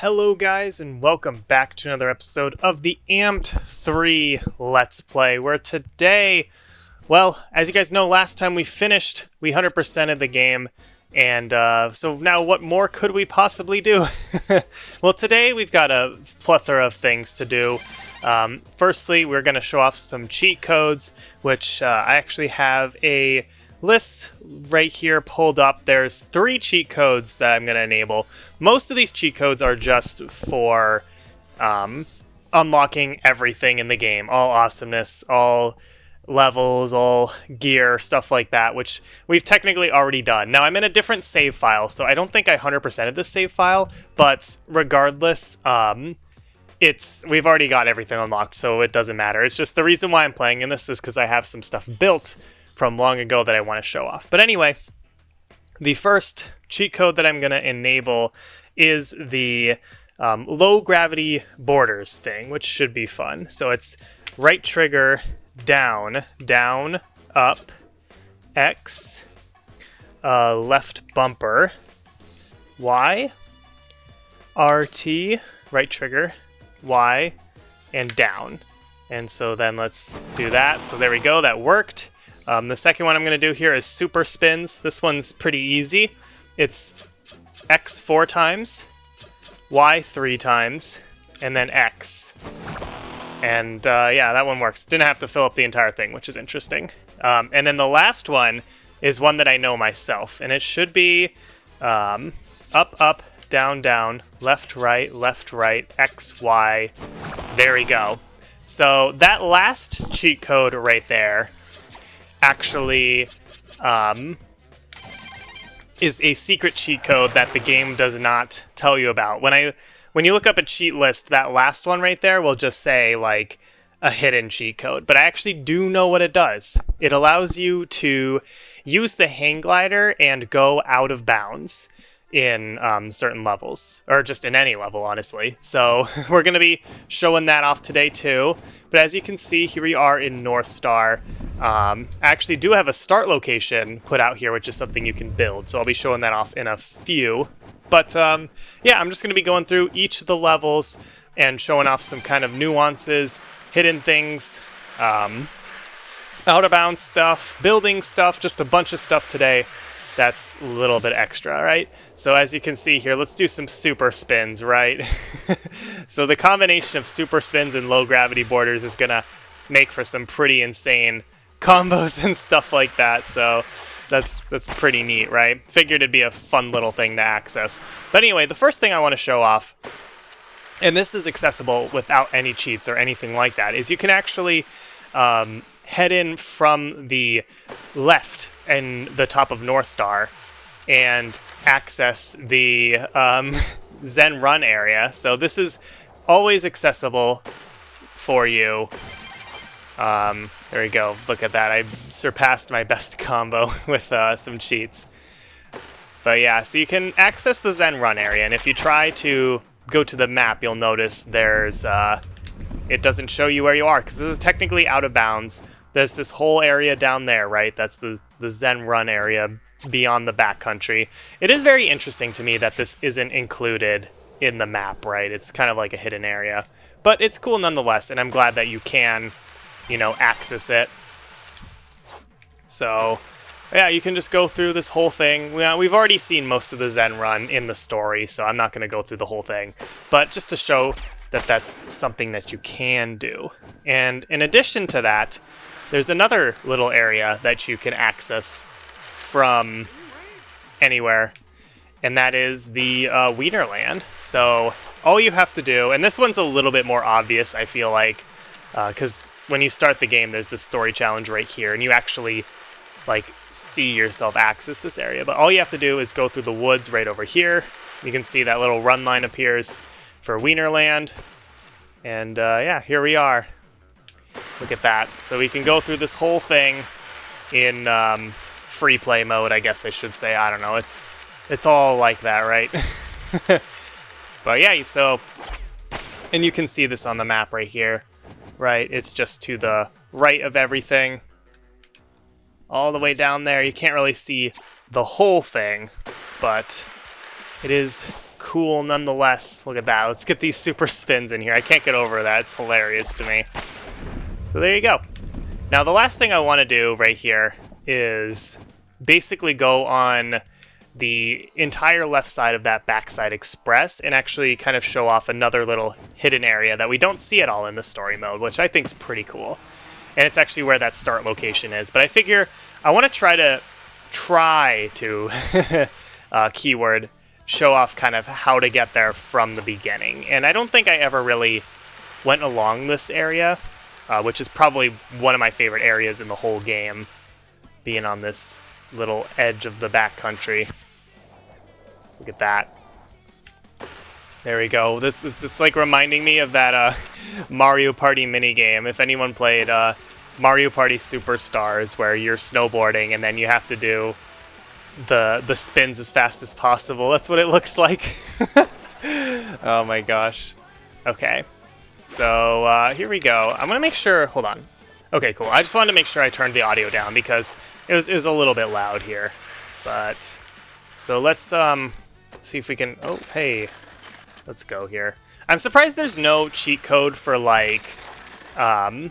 Hello guys, and welcome back to another episode of the Amped 3 Let's Play, where today, well, as you guys know, last time we 100%ed the game, and so now what more could we possibly do? Well, today we've got a plethora of things to do. Firstly, we're going to show off some cheat codes, which I actually have a list right here pulled up. There's 3 cheat codes that I'm going to enable. Most of these cheat codes are just for unlocking everything in the game, all awesomeness, all levels, all gear, stuff like that, which we've technically already done. Now, I'm in a different save file, so I don't think I 100%ed this save file, but regardless, we've already got everything unlocked, so it doesn't matter. It's just the reason why I'm playing in this is because I have some stuff built from long ago that I want to show off. But anyway, the first cheat code that I'm going to enable is the low gravity borders thing, which should be fun. So it's right trigger, down, down, up, X, left bumper, Y, RT, right trigger, Y, and down. And so then let's do that. So there we go, that worked. The second one I'm going to do here is super spins. This one's pretty easy. It's X 4 times, Y 3 times, and then X. And yeah, that one works. Didn't have to fill up the entire thing, which is interesting. And then the last one is one that I know myself, and it should be up, up, down, down, left, right, X, Y. There we go. So that last cheat code right there actually is a secret cheat code that the game does not tell you about. When you look up a cheat list, that last one right there will just say like a hidden cheat code, but I actually do know what it does. It allows you to use the hang glider and go out of bounds in certain levels, or just in any level, honestly. So we're going to be showing that off today too. But as you can see, here we are in North Star. I actually do have a start location put out here, which is something you can build. So I'll be showing that off in a few. But yeah, I'm just going to be going through each of the levels and showing off some kind of nuances, hidden things, out of bounds stuff, building stuff, just a bunch of stuff today. That's a little bit extra, right? So as you can see here, let's do some super spins, right? So the combination of super spins and low gravity borders is gonna make for some pretty insane combos and stuff like that. So that's pretty neat, right? Figured it'd be a fun little thing to access. But anyway, the first thing I want to show off, and this is accessible without any cheats or anything like that, is you can actually head in from the left in the top of North Star and access the Zen Run area. So this is always accessible for you. There we go. Look at that. I surpassed my best combo with some cheats. But yeah, so you can access the Zen Run area, and if you try to go to the map, you'll notice there's it doesn't show you where you are, because this is technically out of bounds. There's this whole area down there, right? That's the Zen Run area beyond the backcountry. It is very interesting to me that this isn't included in the map, right? It's kind of like a hidden area. But it's cool nonetheless, and I'm glad that you can, access it. So, yeah, you can just go through this whole thing. We've already seen most of the Zen Run in the story, so I'm not going to go through the whole thing. But just to show that that's something that you can do. And in addition to that, there's another little area that you can access from anywhere, and that is the Wienerland. So all you have to do, and this one's a little bit more obvious, I feel like, because when you start the game, there's this story challenge right here, and you actually see yourself access this area. But all you have to do is go through the woods right over here. You can see that little run line appears for Wienerland, and yeah, here we are. Look at that. So we can go through this whole thing in free play mode, I guess I should say. I don't know. It's all like that, right? But yeah, so, and you can see this on the map right here, right? It's just to the right of everything. All the way down there. You can't really see the whole thing, but it is cool. cool nonetheless. Look at that. Let's get these super spins in here. I can't get over that. It's hilarious to me. So there you go. Now the last thing I want to do right here is basically go on the entire left side of that backside express and actually kind of show off another little hidden area that we don't see at all in the story mode, which I think is pretty cool. And it's actually where that start location is. But I figure I want to try to keyword show off kind of how to get there from the beginning. And I don't think I ever really went along this area, which is probably one of my favorite areas in the whole game, being on this little edge of the backcountry. Look at that. There we go. This is like reminding me of that Mario Party minigame. If anyone played Mario Party Superstars, where you're snowboarding and then you have to do the spins as fast as possible. That's what it looks like. Oh my gosh. Okay. So here we go. I'm gonna make sure. Hold on. Okay, cool. I just wanted to make sure I turned the audio down because it was a little bit loud here. But so let's see if we can. Oh, hey. Let's go here. I'm surprised there's no cheat code for like having.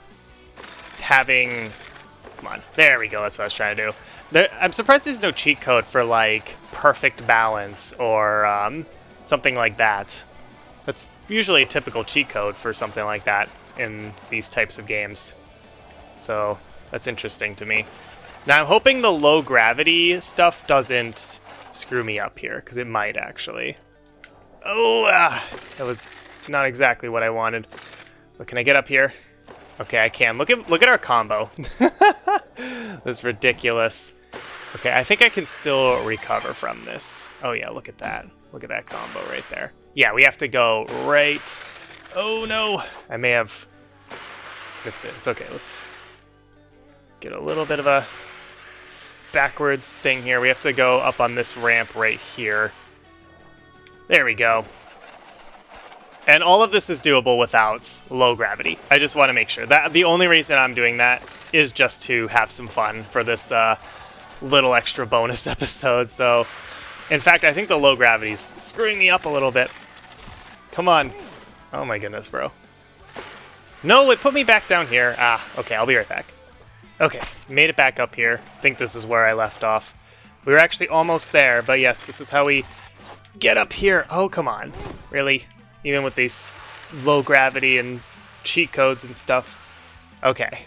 Come on. There we go. That's what I was trying to do. I'm surprised there's no cheat code for like perfect balance or something like that. That's usually a typical cheat code for something like that in these types of games. So that's interesting to me. Now I'm hoping the low gravity stuff doesn't screw me up here, because it might actually. Oh, that was not exactly what I wanted. But can I get up here? Okay, I can. Look at our combo. This is ridiculous. Okay, I think I can still recover from this. Oh yeah, look at that. Look at that combo right there. Yeah, we have to go right. Oh no, I may have missed it. It's okay, let's get a little bit of a backwards thing here. We have to go up on this ramp right here. There we go. And all of this is doable without low gravity. I just want to make sure that the only reason I'm doing that is just to have some fun for this little extra bonus episode. So, in fact, I think the low gravity's screwing me up a little bit. Come on. Oh my goodness, bro. No, it put me back down here. Okay, I'll be right back. Okay, made it back up here. I think this is where I left off. We were actually almost there, but yes, this is how we get up here. Oh, come on. Really? Even with these low gravity and cheat codes and stuff. Okay.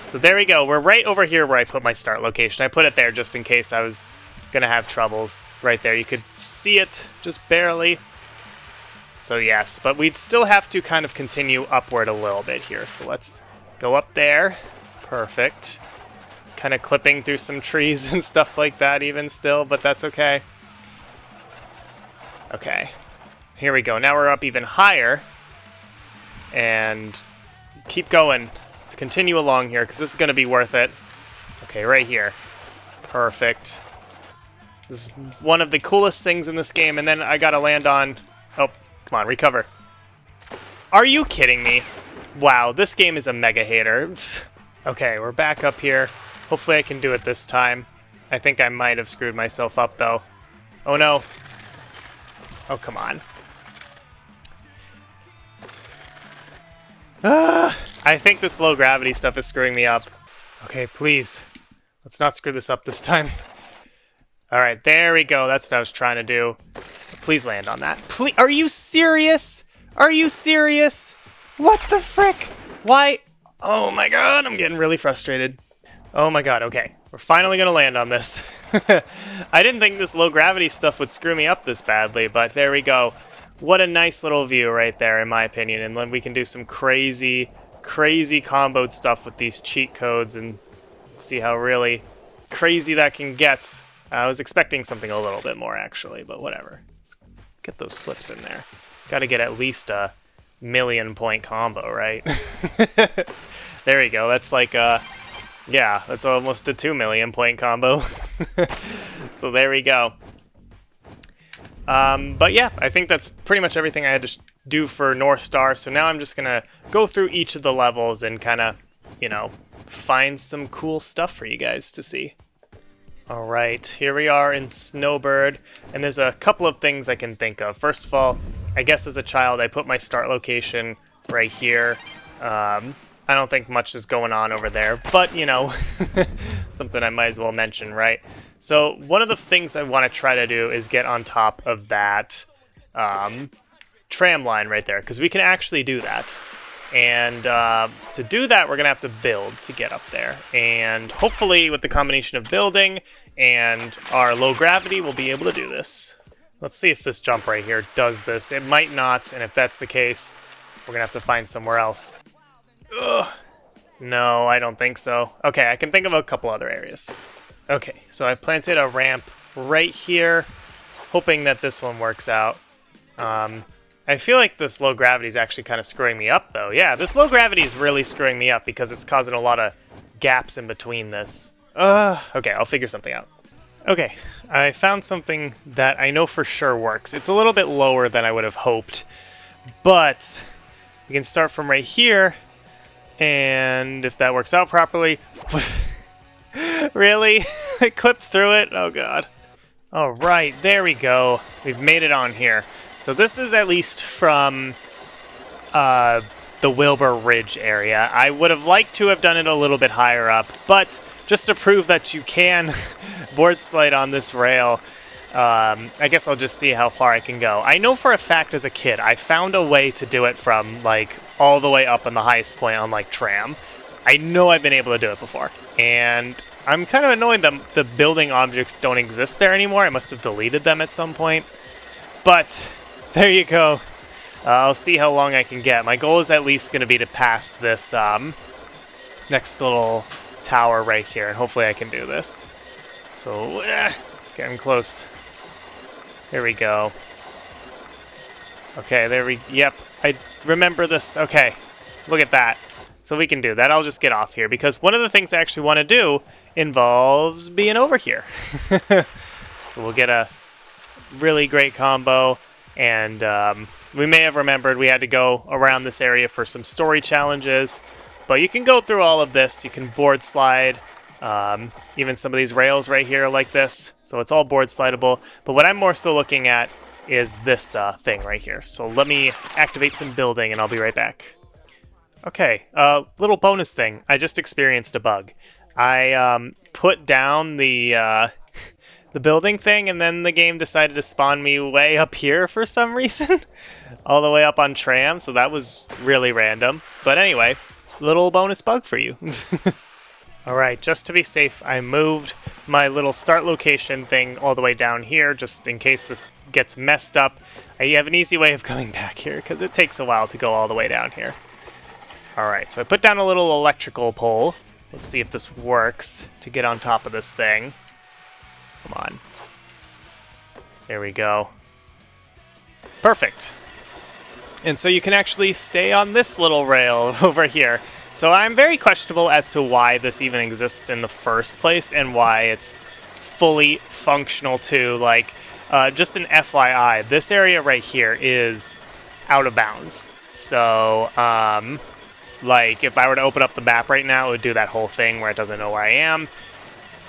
So there we go. We're right over here where I put my start location. I put it there just in case I was going to have troubles. Right there. You could see it just barely. So yes, but we'd still have to kind of continue upward a little bit here. So let's go up there. Perfect. Kind of clipping through some trees and stuff like that even still, but that's okay. Okay. Here we go. Now we're up even higher. And keep going. Let's continue along here because this is going to be worth it. Okay, right here. Perfect. This is one of the coolest things in this game. And then I got to land on... Oh, come on, recover. Are you kidding me? Wow, this game is a mega hater. Okay, we're back up here. Hopefully I can do it this time. I think I might have screwed myself up, though. Oh, no. Oh, come on. I think this low gravity stuff is screwing me up. Okay, please. Let's not screw this up this time. Alright, there we go. That's what I was trying to do. Please land on that. Please. Are you serious? Are you serious? What the frick? Why? Oh my god, I'm getting really frustrated. Oh my god, okay. We're finally gonna land on this. I didn't think this low gravity stuff would screw me up this badly, but there we go. What a nice little view right there, in my opinion. And then we can do some crazy, crazy comboed stuff with these cheat codes and see how really crazy that can get. I was expecting something a little bit more, actually, but whatever. Let's get those flips in there. Gotta get at least a 1,000,000 point combo, right? There we go. That's like, yeah, that's almost a 2,000,000 point combo. So there we go. But yeah, I think that's pretty much everything I had to do for North Star. So now I'm just going to go through each of the levels and kind of, you know, find some cool stuff for you guys to see. All right, here we are in Snowbird, and there's a couple of things I can think of. First of all, I guess as a child, I put my start location right here. I don't think much is going on over there, but, you know, something I might as well mention, right? So one of the things I want to try to do is get on top of that tram line right there, because we can actually do that. And to do that, we're going to have to build to get up there. And hopefully, with the combination of building and our low gravity, we'll be able to do this. Let's see if this jump right here does this. It might not, and if that's the case, we're going to have to find somewhere else. Ugh. No, I don't think so. Okay, I can think of a couple other areas. Okay, so I planted a ramp right here, hoping that this one works out. I feel like this low gravity is actually kind of screwing me up, though. Yeah, this low gravity is really screwing me up because it's causing a lot of gaps in between this. Okay, I'll figure something out. Okay, I found something that I know for sure works. It's a little bit lower than I would have hoped, but we can start from right here, and if that works out properly... Really? I clipped through it? Oh, God. All right, there we go. We've made it on here. So this is at least from the Wilbur Ridge area. I would have liked to have done it a little bit higher up, but just to prove that you can board slide on this rail, I guess I'll just see how far I can go. I know for a fact as a kid, I found a way to do it from, like, all the way up on the highest point on, like, tram. I know I've been able to do it before, and I'm kind of annoyed that the building objects don't exist there anymore. I must have deleted them at some point, but... there you go. I'll see how long I can get. My goal is at least going to be to pass this next little tower right here, and hopefully I can do this. So, getting close. There we go. Okay, yep, I remember this. Okay, look at that. So we can do that. I'll just get off here, because one of the things I actually want to do involves being over here. So we'll get a really great combo. And we may have remembered we had to go around this area for some story challenges. But you can go through all of this. You can board slide. Even some of these rails right here are like this. So it's all board slidable. But what I'm more so looking at is this thing right here. So let me activate some building and I'll be right back. Okay, little bonus thing. I just experienced a bug. I put down the building thing, and then the game decided to spawn me way up here for some reason. All the way up on tram, so that was really random. But anyway, little bonus bug for you. Alright, just to be safe, I moved my little start location thing all the way down here, just in case this gets messed up. I have an easy way of coming back here, because it takes a while to go all the way down here. Alright, so I put down a little electrical pole. Let's see if this works to get on top of this thing. Come on. There we go. Perfect. And so you can actually stay on this little rail over here. So I'm very questionable as to why this even exists in the first place and why it's fully functional too. Like, just an FYI, this area right here is out of bounds. So, like, if I were to open up the map right now, it would do that whole thing where it doesn't know where I am.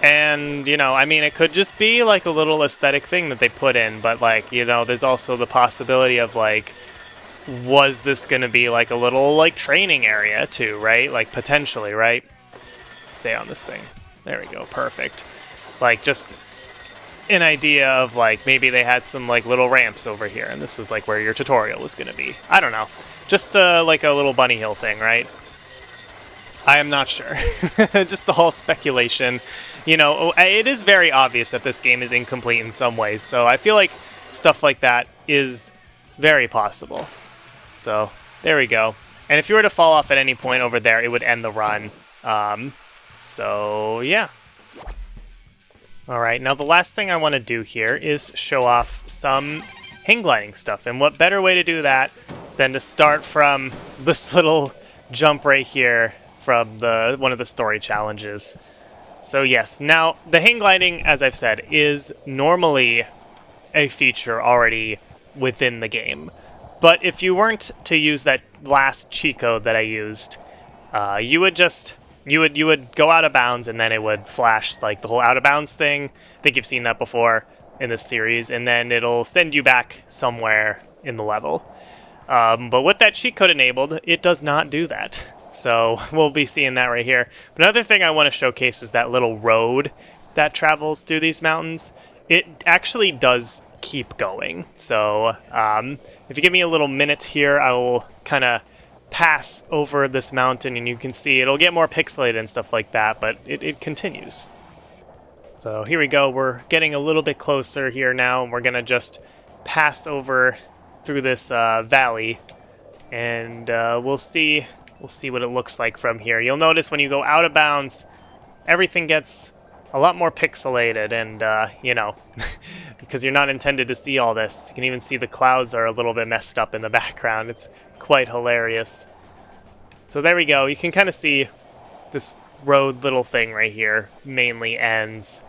And, you know, I mean, it could just be, like, a little aesthetic thing that they put in, but, like, you know, there's also the possibility of, like, was this going to be, like, a little, like, training area, too, right? Like, potentially, right? Stay on this thing. There we go. Perfect. Like, just an idea of, like, maybe they had some, like, little ramps over here, and this was, like, where your tutorial was going to be. I don't know. Just, like, a little bunny hill thing, right? I am not sure. Just the whole speculation. You know, it is very obvious that this game is incomplete in some ways, so I feel like stuff like that is very possible. So, there we go. And if you were to fall off at any point over there, it would end the run. So, yeah. Alright, now the last thing I want to do here is show off some hang gliding stuff. And what better way to do that than to start from this little jump right here from one of the story challenges. So yes, now the hang gliding, as I've said, is normally a feature already within the game. But if you weren't to use that last cheat code that I used, you would just you would go out of bounds, and then it would flash like the whole out of bounds thing. I think you've seen that before in this series, and then it'll send you back somewhere in the level. But with that cheat code enabled, it does not do that. So we'll be seeing that right here. But another thing I want to showcase is that little road that travels through these mountains. It actually does keep going. So if you give me a little minute here, I will kind of pass over this mountain, and you can see it'll get more pixelated and stuff like that, but it continues. So here we go. We're getting a little bit closer here now, and we're going to just pass over through this valley, and we'll see what it looks like from here. You'll notice when you go out of bounds, everything gets a lot more pixelated, and you know, because you're not intended to see all this. You can even see the clouds are a little bit messed up in the background. It's quite hilarious. So there we go. You can kind of see this road little thing right here mainly ends,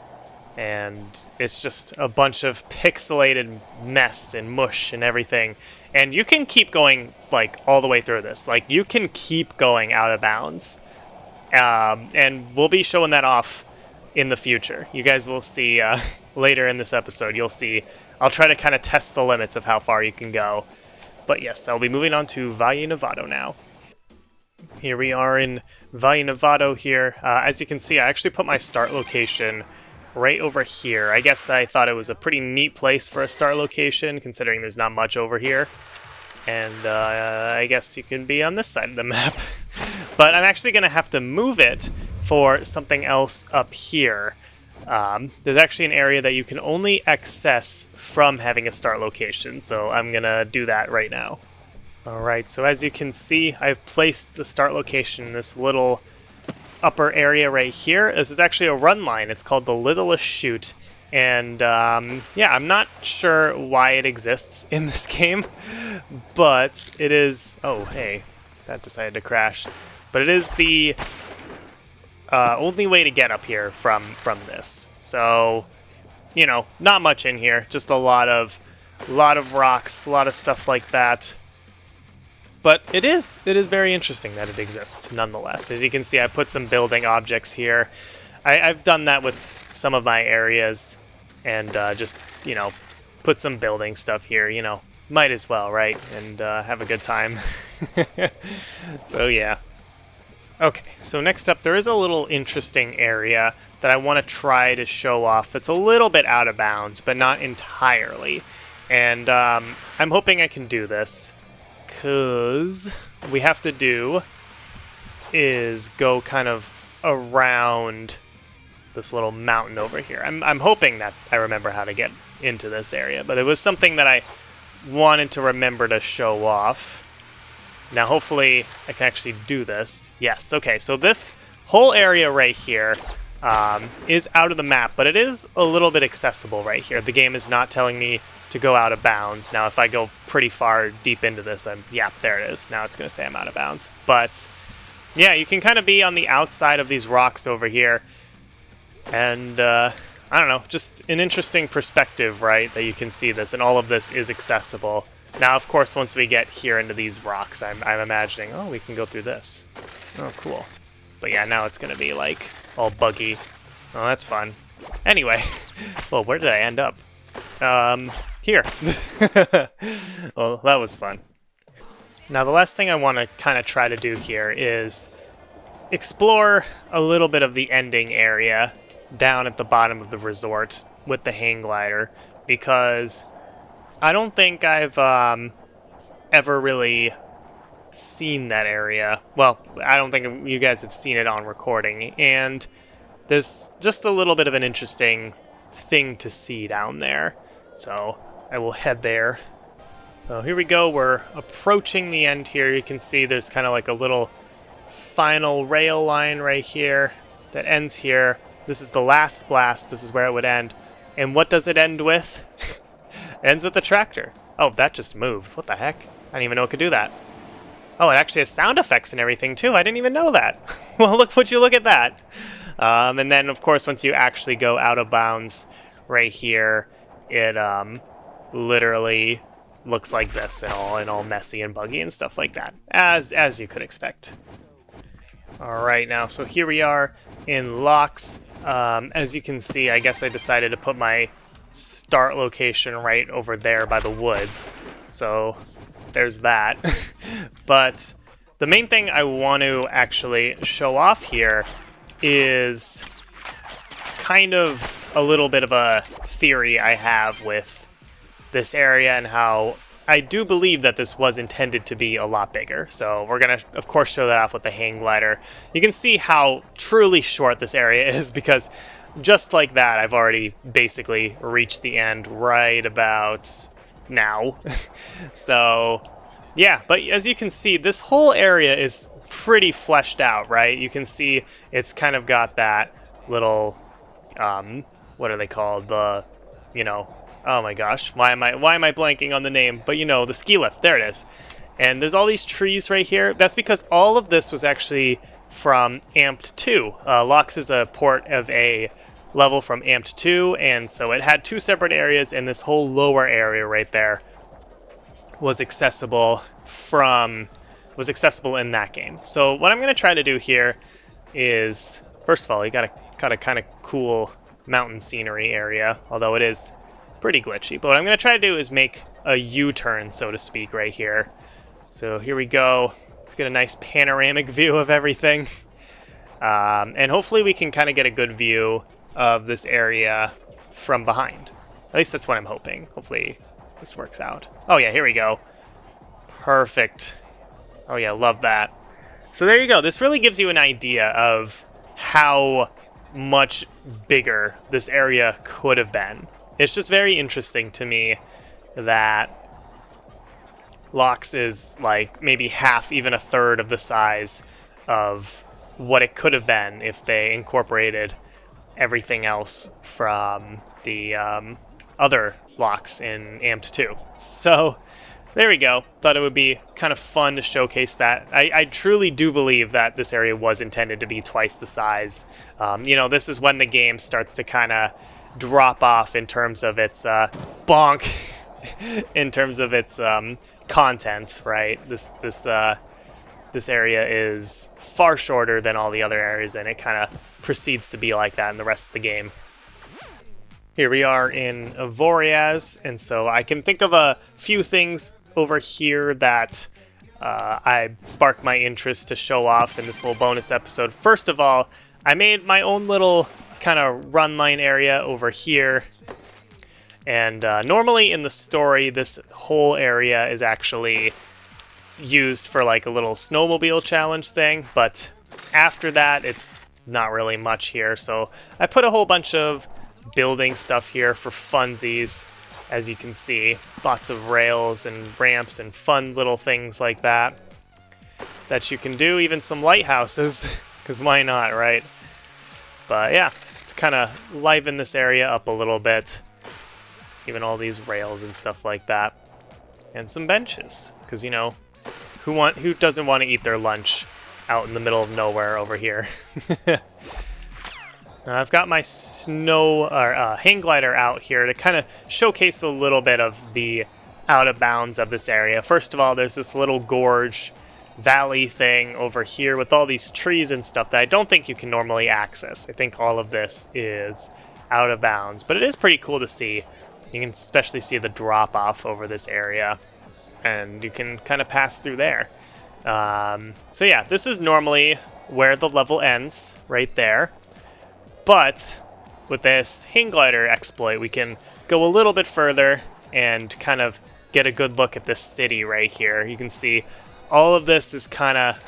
and it's just a bunch of pixelated mess and mush and everything. And you can keep going like all the way through this. Like you can keep going out of bounds, and we'll be showing that off in the future. You guys will see later in this episode. You'll see. I'll try to kind of test the limits of how far you can go. But yes, I'll be moving on to Valle Nevado now. Here we are in Valle Nevado here. As you can see, I actually put my start location right over here. I guess I thought it was a pretty neat place for a start location, considering there's not much over here. And I guess you can be on this side of the map. But I'm actually going to have to move it for something else up here. There's actually an area that you can only access from having a start location, so I'm going to do that right now. Alright, so as you can see, I've placed the start location in this little upper area right here. This is actually a run line. It's called the Littlest Chute. And yeah, I'm not sure why it exists in this game, but it is... Oh, hey, that decided to crash. But it is the only way to get up here from this. So, you know, not much in here. Just a lot of rocks, a lot of stuff like that. But it is very interesting that it exists, nonetheless. As you can see, I put some building objects here. I've done that with some of my areas, and just, you know, put some building stuff here, you know. Might as well, right? And have a good time. So, yeah. Okay, so next up, there is a little interesting area that I want to try to show off. It's a little bit out of bounds, but not entirely. And I'm hoping I can do this, because what we have to do is go kind of around this little mountain over here. I'm hoping that I remember how to get into this area, but it was something that I wanted to remember to show off. Now hopefully I can actually do this. Yes, okay, so this whole area right here is out of the map, but it is a little bit accessible right here. The game is not telling me to go out of bounds. Now if I go pretty far deep into this, yeah, there it is. Now it's going to say I'm out of bounds. But yeah, you can kind of be on the outside of these rocks over here. And I don't know, just an interesting perspective, right, that you can see this, and all of this is accessible. Now, of course, once we get here into these rocks, I'm imagining, oh, we can go through this. Oh, cool. But yeah, now it's going to be, like, all buggy. Oh, that's fun. Anyway, well, where did I end up? Here. Well, that was fun. Now, the last thing I want to kind of try to do here is explore a little bit of the ending area down at the bottom of the resort with the hang glider, because I don't think I've ever really seen that area. Well, I don't think you guys have seen it on recording, and there's just a little bit of an interesting thing to see down there. So I will head there. So here we go. We're approaching the end here. You can see there's kind of like a little final rail line right here that ends here. This is the last blast. This is where it would end. And what does it end with? It ends with a tractor. Oh, that just moved. What the heck? I didn't even know it could do that. Oh, it actually has sound effects and everything too. I didn't even know that. Well, would you look at that? And then, of course, once you actually go out of bounds right here, it literally looks like this, and all messy and buggy and stuff like that, as you could expect. All right, now, so here we are in Locks. As you can see, I guess I decided to put my start location right over there by the woods. So there's that. But the main thing I want to actually show off here is kind of a little bit of a theory I have with this area and how I do believe that this was intended to be a lot bigger. So we're going to, of course, show that off with the hang glider. You can see how truly short this area is because just like that, I've already basically reached the end right about now. So yeah, but as you can see, this whole area is pretty fleshed out, right? You can see it's kind of got that little, what are they called? The, oh my gosh, why am I blanking on the name? But the ski lift, there it is. And there's all these trees right here. That's because all of this was actually from Amped 2. Locks is a port of a level from Amped 2, and so it had two separate areas, and this whole lower area right there was accessible in that game. So what I'm going to try to do here is, first of all, you got a kind of cool mountain scenery area, although it is pretty glitchy. But what I'm going to try to do is make a U-turn, so to speak, right here. So here we go. Let's get a nice panoramic view of everything. And hopefully we can kind of get a good view of this area from behind. At least that's what I'm hoping. Hopefully this works out. Oh yeah, here we go. Perfect. Oh yeah, love that. So there you go. This really gives you an idea of how much bigger this area could have been. It's just very interesting to me that Locks is like maybe half, even a third of the size of what it could have been if they incorporated everything else from the other Locks in Amped 2. So there we go. Thought it would be kind of fun to showcase that. I truly do believe that this area was intended to be twice the size. This is when the game starts to kind of drop off in terms of its bonk, in terms of its content, right? This area is far shorter than all the other areas, and it kind of proceeds to be like that in the rest of the game. Here we are in Voriaz, and so I can think of a few things over here that I spark my interest to show off in this little bonus episode. First of all, I made my own little kind of run line area over here. And normally in the story, this whole area is actually used for like a little snowmobile challenge thing, but after that, it's not really much here. So I put a whole bunch of building stuff here for funsies, as you can see. Lots of rails and ramps and fun little things like that you can do, even some lighthouses, because why not, right? But yeah, to kind of liven this area up a little bit. Even all these rails and stuff like that. And some benches, because, who doesn't want to eat their lunch out in the middle of nowhere over here? Now I've got my hang glider out here to kind of showcase a little bit of the out of bounds of this area. First of all, there's this little gorge valley thing over here with all these trees and stuff that I don't think you can normally access. I think all of this is out of bounds, but it is pretty cool to see. You can especially see the drop off over this area, and you can kind of pass through there. So yeah, this is normally where the level ends, right there. But with this hang glider exploit, we can go a little bit further and kind of get a good look at this city right here. You can see all of this is kind of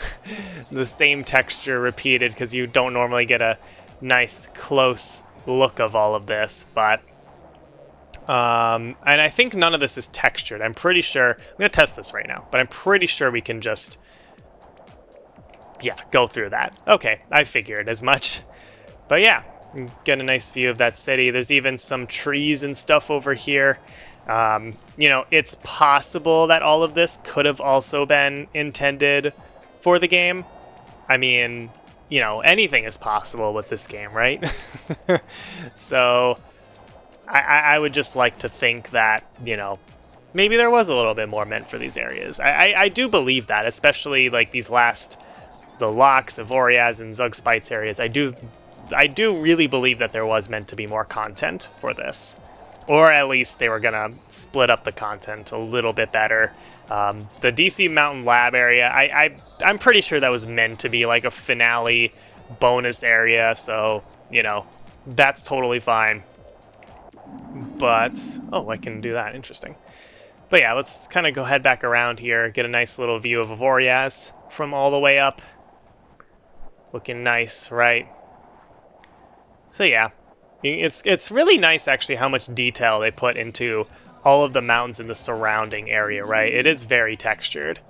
the same texture repeated because you don't normally get a nice close look of all of this, but and I think none of this is textured. I'm pretty sure, I'm going to test this right now, but I'm pretty sure we can just, go through that. Okay, I figured as much. But yeah, get a nice view of that city. There's even some trees and stuff over here. It's possible that all of this could have also been intended for the game. I mean, anything is possible with this game, right? So I would just like to think that, maybe there was a little bit more meant for these areas. I do believe that, especially like these last the Locks, Evoriaz, and Zugspites areas, I do really believe that there was meant to be more content for this. Or at least they were going to split up the content a little bit better. The DC Mountain Lab area, I'm pretty sure that was meant to be like a finale bonus area, so, you know, that's totally fine. But, oh, I can do that. Interesting. But yeah, let's kind of go head back around here, get a nice little view of Evoriaz from all the way up. Looking nice, right? So yeah, it's really nice actually how much detail they put into all of the mountains in the surrounding area, right? It is very textured.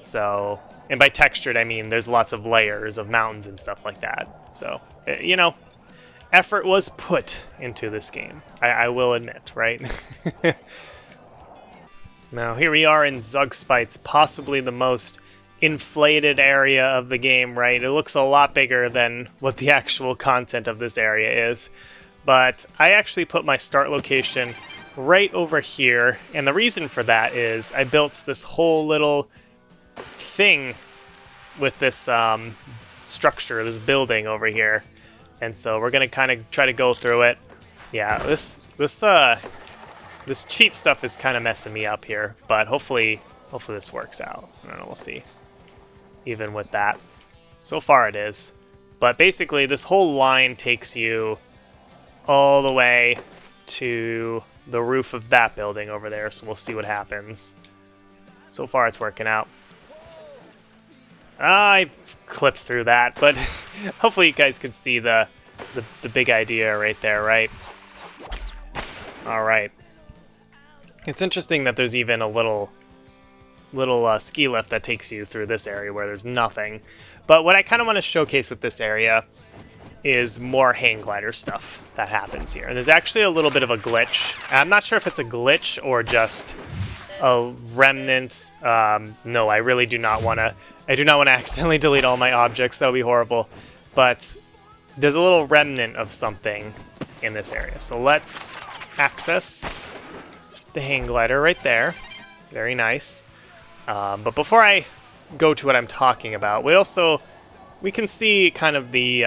So, and by textured I mean there's lots of layers of mountains and stuff like that. So, you know, effort was put into this game, I will admit, right? Now here we are in Zugspites, possibly the most inflated area of the game, right? It looks a lot bigger than what the actual content of this area is. But I actually put my start location right over here, and the reason for that is I built this whole little thing with this structure, this building over here. And so we're gonna kind of try to go through it. Yeah, this cheat stuff is kind of messing me up here, but hopefully this works out. I don't know, we'll see. Even with that, so far it is. But basically, this whole line takes you all the way to the roof of that building over there, so we'll see what happens. So far, it's working out. I clipped through that, but hopefully you guys can see the big idea right there, right? All right. It's interesting that there's even a little ski lift that takes you through this area where there's nothing. But what I kind of want to showcase with this area is more hang glider stuff that happens here. And there's actually a little bit of a glitch. I'm not sure if it's a glitch or just a remnant. No, I really do not want to. I do not want to accidentally delete all my objects. That would be horrible. But there's a little remnant of something in this area. So let's access the hang glider right there. Very nice. But before I go to what I'm talking about, we can see kind of the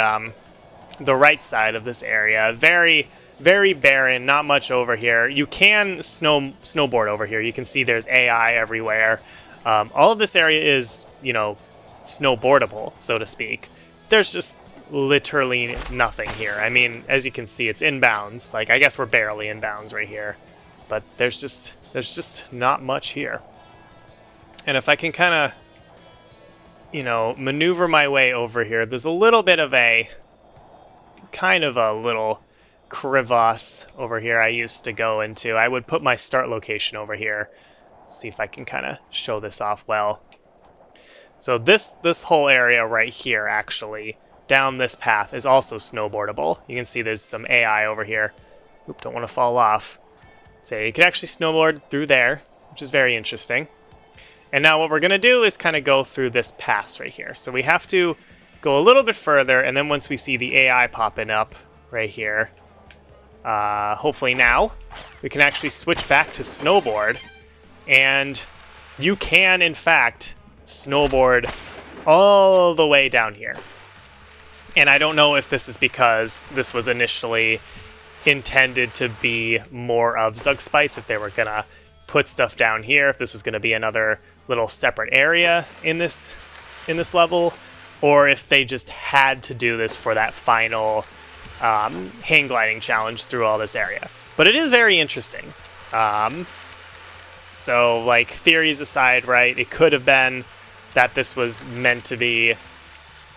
right side of this area. Very, very barren, not much over here. You can snowboard over here. You can see there's AI everywhere. All of this area is, you know, snowboardable, so to speak. There's just literally nothing here. I mean, as you can see, it's inbounds. Like, I guess we're barely inbounds right here. But there's just not much here. And if I can kind of, you know, maneuver my way over here, there's a little bit of a, kind of a little crevasse over here I used to go into. I would put my start location over here. Let's see if I can kind of show this off well. So this whole area right here, actually, down this path is also snowboardable. You can see there's some AI over here. Oop, don't want to fall off. So you can actually snowboard through there, which is very interesting. And now what we're going to do is kind of go through this pass right here. So we have to go a little bit further, and then once we see the AI popping up right here, hopefully now, we can actually switch back to snowboard. And you can, in fact, snowboard all the way down here. And I don't know if this is because this was initially intended to be more of Zugspites, if they were going to put stuff down here, if this was going to be another little separate area in this level, or if they just had to do this for that final hang gliding challenge through all this area. But it is very interesting. So, like, theories aside, right, it could have been that this was meant to be,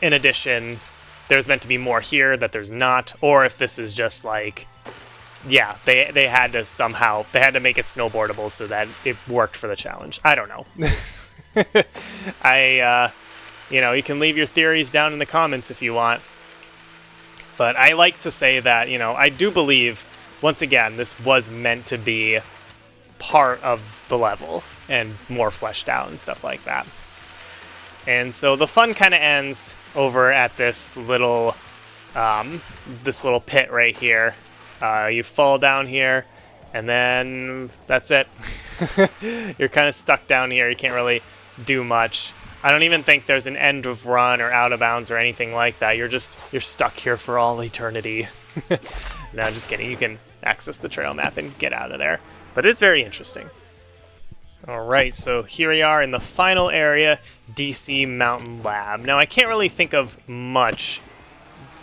in addition, there's meant to be more here that there's not, or if this is just like, yeah, they had to somehow, they had to make it snowboardable so that it worked for the challenge. I don't know. You know, you can leave your theories down in the comments if you want. But I like to say that, you know, I do believe, once again, this was meant to be part of the level and more fleshed out and stuff like that. And so the fun kind of ends over at this little pit right here. You fall down here, and then that's it. You're kind of stuck down here. You can't really do much. I don't even think there's an end of run or out of bounds or anything like that. You're stuck here for all eternity. No, I'm just kidding. You can access the trail map and get out of there. But it's very interesting. Alright, so here we are in the final area, DC Mountain Lab. Now, I can't really think of much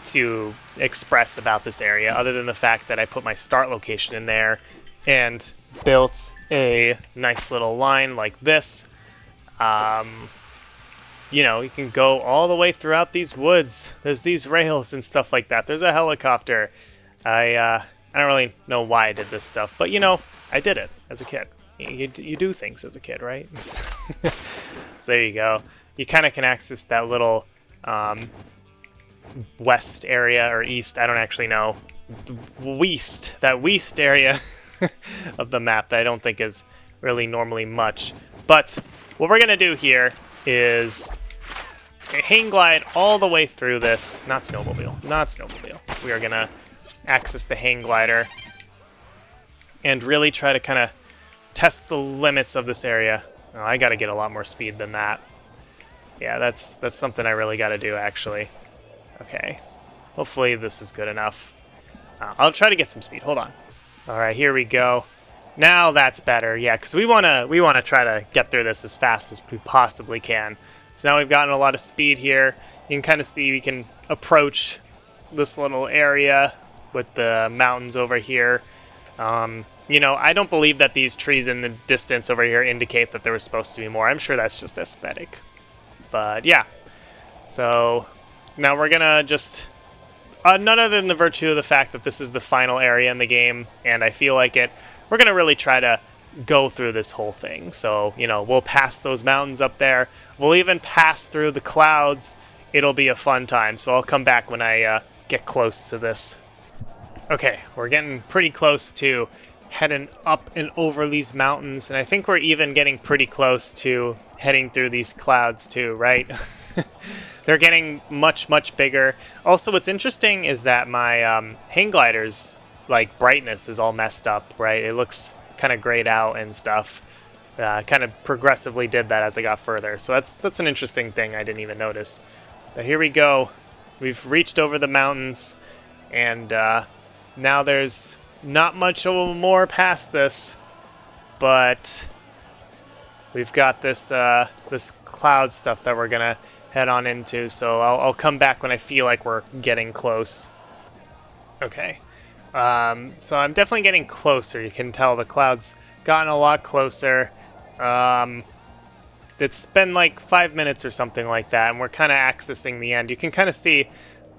to express about this area other than the fact that I put my start location in there and built a nice little line like this. You know, you can go all the way throughout these woods. There's these rails and stuff like that. There's a helicopter. I don't really know why I did this stuff, but you know, I did it as a kid. You do things as a kid, right? So there you go. You kind of can access that little west area or east. I don't actually know. That west area of the map that I don't think is really normally much. But what we're going to do here is hang glide all the way through this. Not snowmobile. We are going to access the hang glider and really try to kind of test the limits of this area. Oh, I got to get a lot more speed than that. Yeah, that's something I really got to do, actually. Okay. Hopefully this is good enough. I'll try to get some speed. Hold on. All right, here we go. Now that's better. Yeah, because we wanna try to get through this as fast as we possibly can. So now we've gotten a lot of speed here. You can kind of see we can approach this little area with the mountains over here. You know, I don't believe that these trees in the distance over here indicate that there was supposed to be more. I'm sure that's just aesthetic. But yeah. So now we're gonna just none other than the virtue of the fact that this is the final area in the game, and I feel like it, we're going to really try to go through this whole thing. So, you know, we'll pass those mountains up there. We'll even pass through the clouds. It'll be a fun time. So I'll come back when I get close to this. Okay, we're getting pretty close to heading up and over these mountains, and I think we're even getting pretty close to heading through these clouds too, right? They're getting much, much bigger. Also, what's interesting is that my hang glider's like brightness is all messed up, right? It looks kind of grayed out and stuff. Kind of progressively did that as I got further. So that's an interesting thing I didn't even notice. But here we go. We've reached over the mountains, and now there's not much more past this, but we've got this this cloud stuff that we're gonna head on into, so I'll come back when I feel like we're getting close. Okay, so I'm definitely getting closer. You can tell the cloud's gotten a lot closer. It's been like 5 minutes or something like that, and we're kind of accessing the end. You can kind of see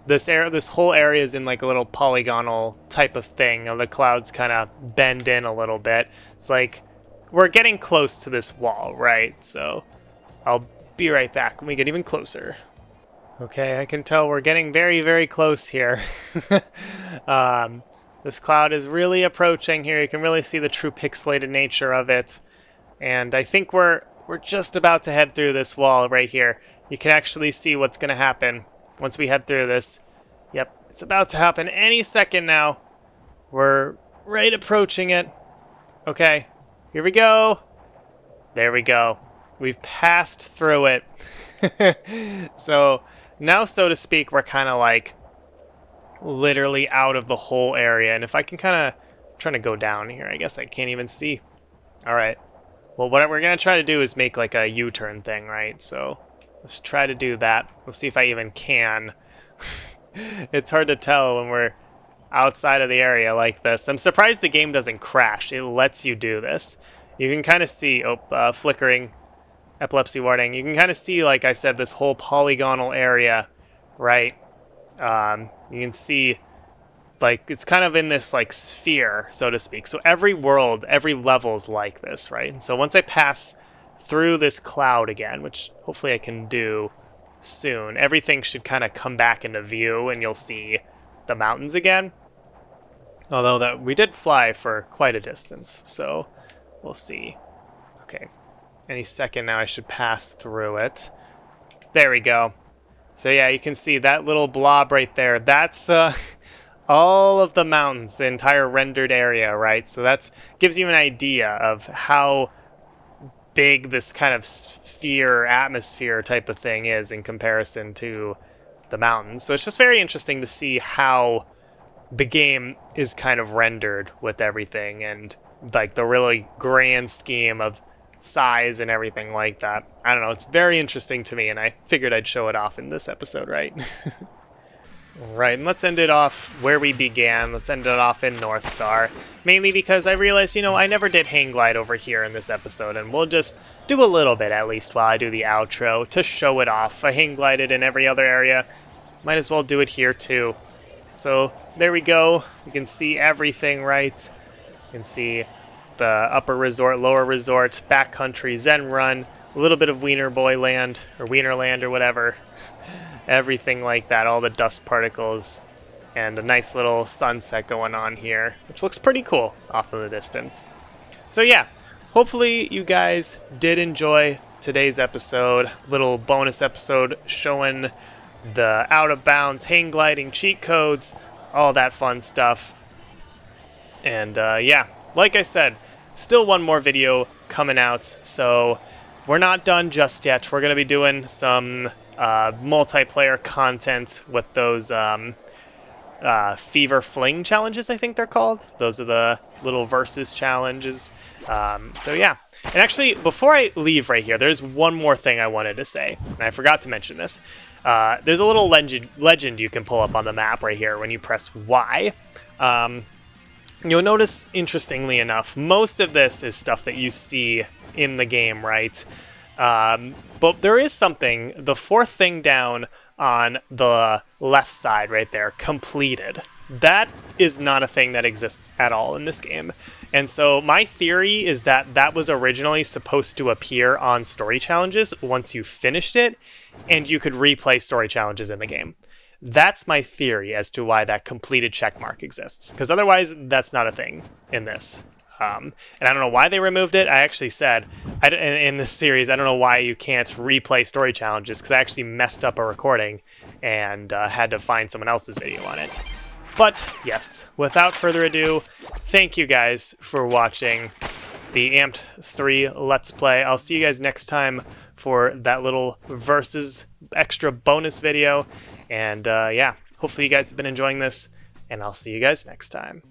this whole area is in like a little polygonal type of thing, and the clouds kind of bend in a little bit. It's like we're getting close to this wall, right? So I'll be right back when we get even closer. Okay, I can tell we're getting very, very close here. This cloud is really approaching here. You can really see the true pixelated nature of it. And I think we're just about to head through this wall right here. You can actually see what's going to happen once we head through this. Yep, it's about to happen any second now. We're right approaching it. Okay, here we go. There we go. We've passed through it. So now, so to speak, we're kind of like literally out of the whole area. And if I can kind of trying to go down here, I guess I can't even see. All right. Well, what we're going to try to do is make like a U-turn thing, right? So let's try to do that. Let's see if I even can. It's hard to tell when we're outside of the area like this. I'm surprised the game doesn't crash. It lets you do this. You can kind of see, flickering, epilepsy warning. You can kind of see, like I said, this whole polygonal area, right? You can see, like, it's kind of in this, like, sphere, so to speak. So every world, every level's like this, right? And so once I pass through this cloud again, which hopefully I can do soon, everything should kind of come back into view, and you'll see the mountains again. Although that we did fly for quite a distance, so we'll see. Okay. Any second now I should pass through it. There we go. So yeah, you can see that little blob right there. That's all of the mountains, the entire rendered area, right? So that gives you an idea of how big this kind of sphere, atmosphere type of thing is in comparison to the mountains. So it's just very interesting to see how the game is kind of rendered with everything and like the really grand scheme of size and everything like that. I don't know, it's very interesting to me, and I figured I'd show it off in this episode, right? Right, and let's end it off where we began. Let's end it off in North Star, mainly because I realized, I never did hang glide over here in this episode, and we'll just do a little bit at least while I do the outro to show it off. I hang glided in every other area, might as well do it here too. So there we go, you can see everything, right? You can see the upper resort, lower resort, backcountry, Zen Run, a little bit of Wiener Boy Land, or Wiener Land or whatever. Everything like that, all the dust particles, and a nice little sunset going on here, which looks pretty cool off in the distance. So yeah, hopefully you guys did enjoy today's episode, little bonus episode showing the out of bounds hang gliding cheat codes, all that fun stuff. And yeah, like I said, still one more video coming out, so we're not done just yet. We're going to be doing some multiplayer content with those Fever Fling challenges, I think they're called. Those are the little versus challenges. So yeah, and actually, before I leave right here, there's one more thing I wanted to say, and I forgot to mention this. There's a little legend you can pull up on the map right here when you press Y. You'll notice, interestingly enough, most of this is stuff that you see in the game, right? But there is something, the fourth thing down on the left side right there, completed. That is not a thing that exists at all in this game. And so my theory is that that was originally supposed to appear on story challenges once you finished it, and you could replay story challenges in the game. That's my theory as to why that completed checkmark exists, because otherwise that's not a thing in this. And I don't know why they removed it. I actually said in this series, I don't know why you can't replay story challenges, because I actually messed up a recording and had to find someone else's video on it. But yes, without further ado, thank you guys for watching the Amped 3 Let's Play. I'll see you guys next time for that little versus extra bonus video. And yeah, hopefully you guys have been enjoying this, and I'll see you guys next time.